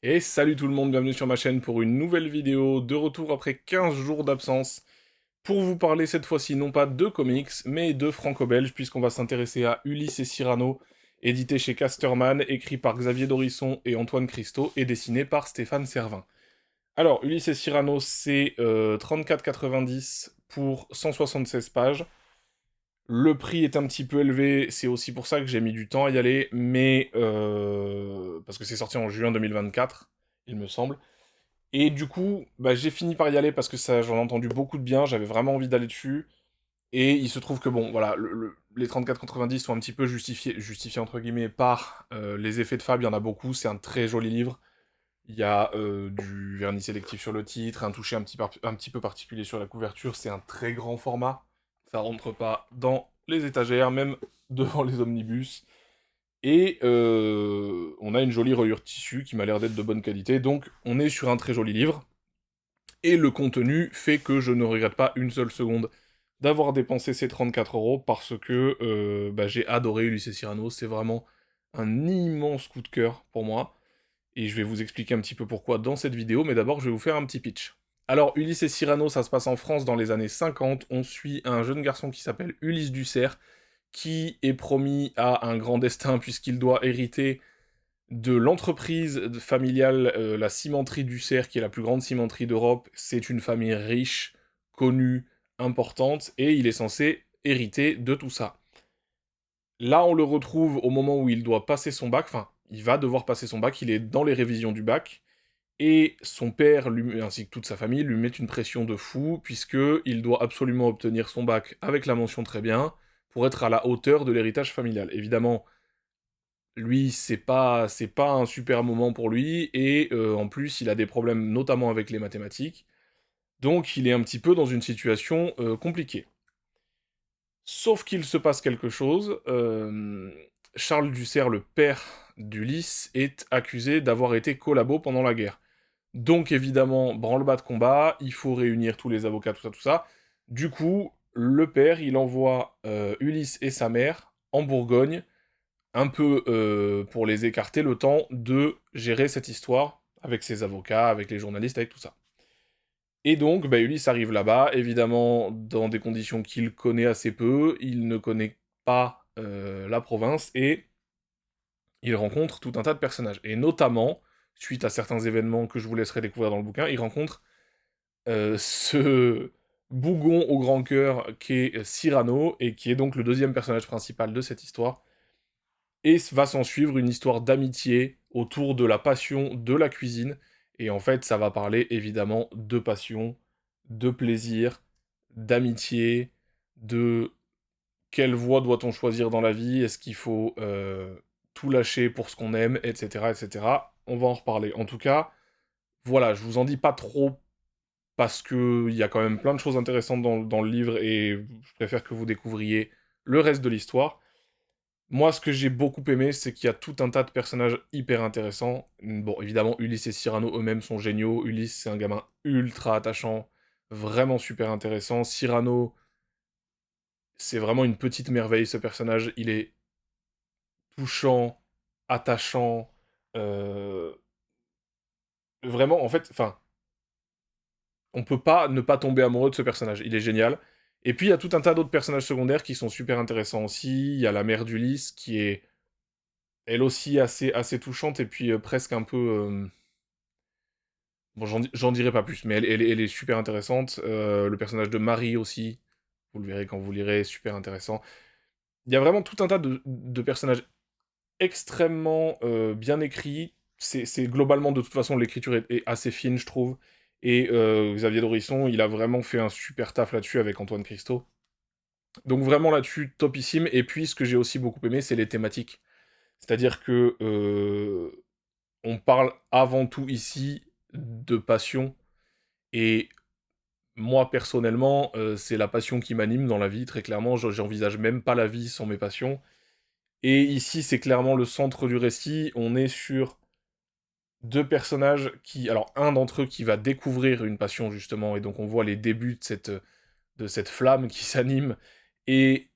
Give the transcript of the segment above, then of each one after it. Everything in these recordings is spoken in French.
Et salut tout le monde, bienvenue sur ma chaîne pour une nouvelle vidéo, de retour après 15 jours d'absence, pour vous parler cette fois-ci non pas de comics, mais de franco-belge, puisqu'on va s'intéresser à Ulysse et Cyrano, édité chez Casterman, écrit par Xavier Dorisson et Antoine Christo, et dessiné par Stéphane Servin. Alors, Ulysse et Cyrano, c'est 34,90 pour 176 pages. Le prix est un petit peu élevé, c'est aussi pour ça que j'ai mis du temps à y aller, mais parce que c'est sorti en juin 2024, il me semble. Et du coup, bah, j'ai fini par y aller parce que ça, j'en ai entendu beaucoup de bien, j'avais vraiment envie d'aller dessus. Et il se trouve que bon, voilà, les 34,90 sont un petit peu justifiés entre guillemets par les effets de Fab, il y en a beaucoup, c'est un très joli livre. Il y a du vernis sélectif sur le titre, un toucher un petit peu particulier sur la couverture, c'est un très grand format. Ça rentre pas dans les étagères, même devant les omnibus. Et on a une jolie reliure tissu qui m'a l'air d'être de bonne qualité, donc on est sur un très joli livre. Et le contenu fait que je ne regrette pas une seule seconde d'avoir dépensé ces 34 € parce que bah, j'ai adoré Ulysse et Cyrano, c'est vraiment un immense coup de cœur pour moi. Et je vais vous expliquer un petit peu pourquoi dans cette vidéo, mais d'abord je vais vous faire un petit pitch. Alors, Ulysse et Cyrano, ça se passe en France dans les années 50. On suit un jeune garçon qui s'appelle Ulysse Ducerre, qui est promis à un grand destin puisqu'il doit hériter de l'entreprise familiale, la cimenterie Ducerre, qui est la plus grande cimenterie d'Europe. C'est une famille riche, connue, importante, et il est censé hériter de tout ça. Là, on le retrouve au moment où il doit passer son bac, enfin, il va devoir passer son bac, il est dans les révisions du bac, et son père, ainsi que toute sa famille, lui met une pression de fou, puisque il doit absolument obtenir son bac avec la mention très bien, pour être à la hauteur de l'héritage familial. Évidemment, lui, c'est pas un super moment pour lui, et en plus, il a des problèmes notamment avec les mathématiques, donc il est un petit peu dans une situation compliquée. Sauf qu'il se passe quelque chose, Charles Ducerre, le père d'Ulysse, est accusé d'avoir été collabo pendant la guerre. Donc évidemment, branle-bas de combat, il faut réunir tous les avocats, tout ça, tout ça. Du coup, le père, il envoie Ulysse et sa mère en Bourgogne, un peu pour les écarter le temps de gérer cette histoire avec ses avocats, avec les journalistes, avec tout ça. Et donc, bah, Ulysse arrive là-bas, évidemment dans des conditions qu'il connaît assez peu, il ne connaît pas la province, et il rencontre tout un tas de personnages. Et notamment, suite à certains événements que je vous laisserai découvrir dans le bouquin, il rencontre ce bougon au grand cœur qui est Cyrano, et qui est donc le deuxième personnage principal de cette histoire. Et va s'en suivre une histoire d'amitié autour de la passion de la cuisine. Et en fait, ça va parler évidemment de passion, de plaisir, d'amitié, de quelle voie doit-on choisir dans la vie, est-ce qu'il faut tout lâcher pour ce qu'on aime, etc., etc. On va en reparler. En tout cas, voilà, je vous en dis pas trop parce que il y a quand même plein de choses intéressantes dans le livre et je préfère que vous découvriez le reste de l'histoire. Moi, ce que j'ai beaucoup aimé, c'est qu'il y a tout un tas de personnages hyper intéressants. Bon, évidemment, Ulysse et Cyrano eux-mêmes sont géniaux. Ulysse, c'est un gamin ultra attachant, vraiment super intéressant. Cyrano, c'est vraiment une petite merveille, ce personnage. Il est touchant, attachant, euh, vraiment, en fait, enfin, on peut pas ne pas tomber amoureux de ce personnage. Il est génial. Et puis, il y a tout un tas d'autres personnages secondaires qui sont super intéressants aussi. Il y a la mère d'Ulysse, qui est elle aussi assez touchante, et puis presque un peu... Bon, j'en dirai pas plus, mais elle est super intéressante. Le personnage de Marie aussi, vous le verrez quand vous lirez, super intéressant. Il y a vraiment tout un tas de personnages extrêmement bien écrits. C'est globalement, de toute façon, l'écriture est assez fine, je trouve. Et Xavier Dorisson, il a vraiment fait un super taf là-dessus avec Antoine Christo. Donc vraiment là-dessus, topissime. Et puis, ce que j'ai aussi beaucoup aimé, c'est les thématiques. C'est-à-dire que on parle avant tout ici de passion, et moi personnellement, c'est la passion qui m'anime dans la vie, très clairement, j'envisage même pas la vie sans mes passions, et ici c'est clairement le centre du récit. On est sur deux personnages qui, alors un d'entre eux qui va découvrir une passion justement, et donc on voit les débuts de cette flamme qui s'anime, et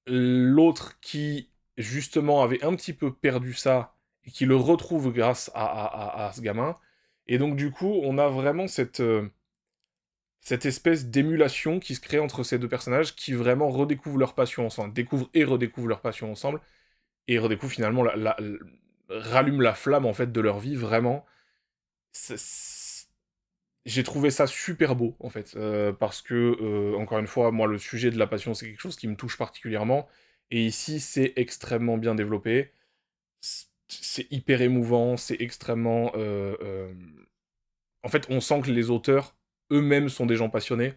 l'autre qui justement avait un petit peu perdu ça, qui le retrouve grâce à ce gamin. Et donc du coup, on a vraiment cette espèce d'émulation qui se crée entre ces deux personnages qui vraiment redécouvrent leur passion ensemble, découvrent et redécouvrent leur passion ensemble, et redécouvrent finalement, rallument la flamme en fait de leur vie, vraiment. J'ai trouvé ça super beau en fait, parce que, encore une fois, moi le sujet de la passion c'est quelque chose qui me touche particulièrement, et ici c'est extrêmement bien développé, c'est hyper émouvant, c'est extrêmement... En fait on sent que les auteurs eux-mêmes sont des gens passionnés.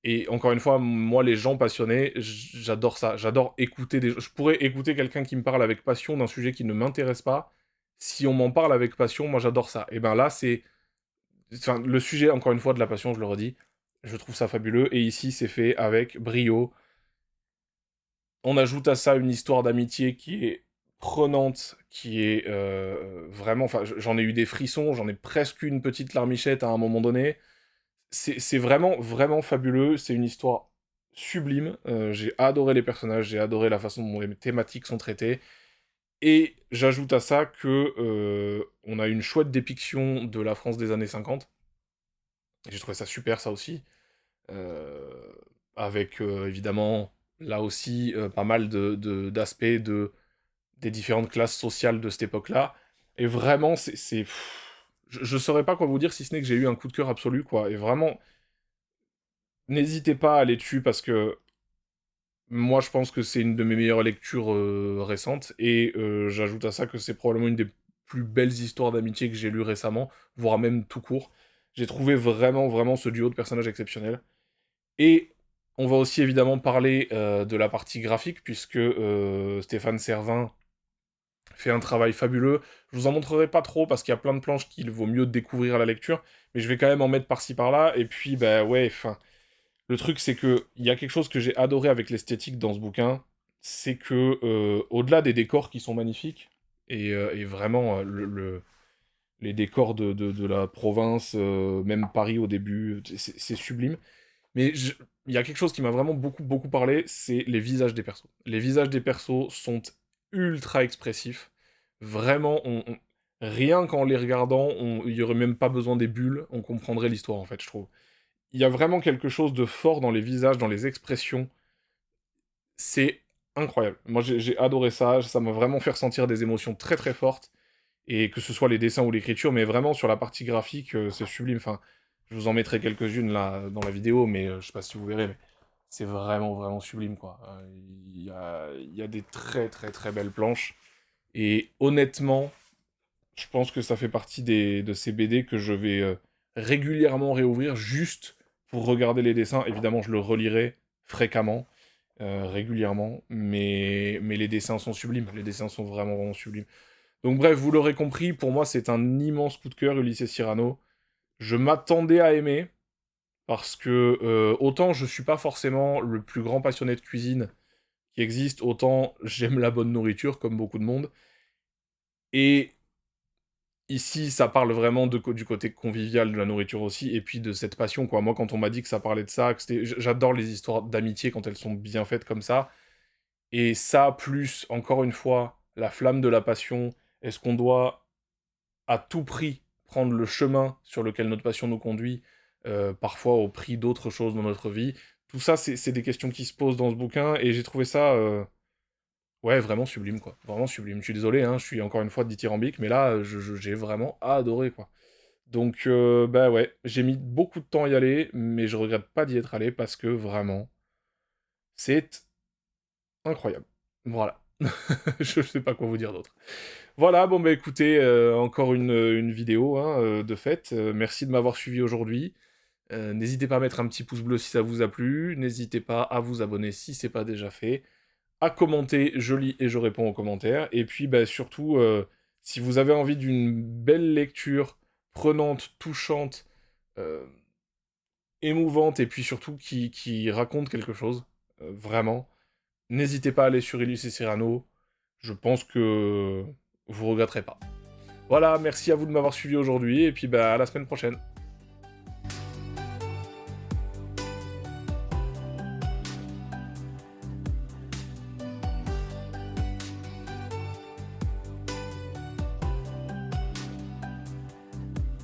Et encore une fois, moi, les gens passionnés, j'adore ça. J'adore écouter des... Je pourrais écouter quelqu'un qui me parle avec passion d'un sujet qui ne m'intéresse pas. Si on m'en parle avec passion, moi, j'adore ça. Et ben là, c'est... Enfin, le sujet, encore une fois, de la passion, je le redis, je trouve ça fabuleux. Et ici, c'est fait avec brio. On ajoute à ça une histoire d'amitié qui est prenante, qui est vraiment... Enfin, j'en ai eu des frissons, j'en ai presque eu une petite larmichette à un moment donné. C'est vraiment, vraiment fabuleux, c'est une histoire sublime, j'ai adoré les personnages, j'ai adoré la façon dont les thématiques sont traitées, et j'ajoute à ça que, on a une chouette dépiction de la France des années 50, et j'ai trouvé ça super ça aussi, avec évidemment, là aussi, pas mal d'aspects des différentes classes sociales de cette époque-là, et vraiment, je saurais pas quoi vous dire si ce n'est que j'ai eu un coup de cœur absolu, quoi, et vraiment, n'hésitez pas à aller dessus parce que moi je pense que c'est une de mes meilleures lectures récentes, et j'ajoute à ça que c'est probablement une des plus belles histoires d'amitié que j'ai lues récemment, voire même tout court. J'ai trouvé vraiment, vraiment ce duo de personnages exceptionnel. Et on va aussi évidemment parler de la partie graphique, puisque Stéphane Servin fait un travail fabuleux. Je vous en montrerai pas trop parce qu'il y a plein de planches qu'il vaut mieux découvrir à la lecture, mais je vais quand même en mettre par-ci par-là, et puis bah ouais, enfin... Le truc, c'est que il y a quelque chose que j'ai adoré avec l'esthétique dans ce bouquin, c'est que, au-delà des décors qui sont magnifiques, et vraiment, les décors de la province, même Paris au début, c'est sublime. Mais il y a quelque chose qui m'a vraiment beaucoup, beaucoup parlé, c'est les visages des persos. Les visages des persos sont ultra expressifs. Vraiment, rien qu'en les regardant, il y aurait même pas besoin des bulles, on comprendrait l'histoire, en fait, je trouve. Il y a vraiment quelque chose de fort dans les visages, dans les expressions. C'est incroyable. Moi, j'ai adoré ça. Ça m'a vraiment fait ressentir des émotions très très fortes. Et que ce soit les dessins ou l'écriture, mais vraiment sur la partie graphique, c'est sublime. Enfin, je vous en mettrai quelques-unes là dans la vidéo, mais je sais pas si vous verrez, mais c'est vraiment vraiment sublime quoi. Il y a des très très très belles planches. Et honnêtement, je pense que ça fait partie de ces BD que je vais régulièrement réouvrir juste pour regarder les dessins. Évidemment, je le relirai fréquemment, régulièrement, mais les dessins sont sublimes. Les dessins sont vraiment, vraiment sublimes. Donc bref, vous l'aurez compris, pour moi, c'est un immense coup de cœur, Ulysse Cyrano. Je m'attendais à aimer, parce que autant je suis pas forcément le plus grand passionné de cuisine qui existe, autant j'aime la bonne nourriture, comme beaucoup de monde. Et ici, ça parle vraiment du côté convivial de la nourriture aussi, et puis de cette passion, quoi. Moi, quand on m'a dit que ça parlait de ça, que j'adore les histoires d'amitié quand elles sont bien faites comme ça. Et ça, plus, encore une fois, la flamme de la passion, est-ce qu'on doit à tout prix prendre le chemin sur lequel notre passion nous conduit, parfois au prix d'autres choses dans notre vie? Tout ça, c'est des questions qui se posent dans ce bouquin, et j'ai trouvé ça... ouais, vraiment sublime, quoi. Vraiment sublime. Je suis désolé, hein, je suis encore une fois dithyrambique, mais là, j'ai vraiment adoré, quoi. Donc, bah ouais, j'ai mis beaucoup de temps à y aller, mais je regrette pas d'y être allé parce que vraiment, c'est incroyable. Voilà. Je sais pas quoi vous dire d'autre. Voilà, bon bah écoutez, encore une vidéo, hein, de fait. Merci de m'avoir suivi aujourd'hui. N'hésitez pas à mettre un petit pouce bleu si ça vous a plu. N'hésitez pas à vous abonner si c'est pas déjà fait. À commenter, je lis et je réponds aux commentaires. Et puis bah, surtout, si vous avez envie d'une belle lecture prenante, touchante, euh, émouvante, et puis surtout qui raconte quelque chose, vraiment, n'hésitez pas à aller sur Illus et Cyrano. Je pense que vous regretterez pas. Voilà, merci à vous de m'avoir suivi aujourd'hui, et puis bah, à la semaine prochaine.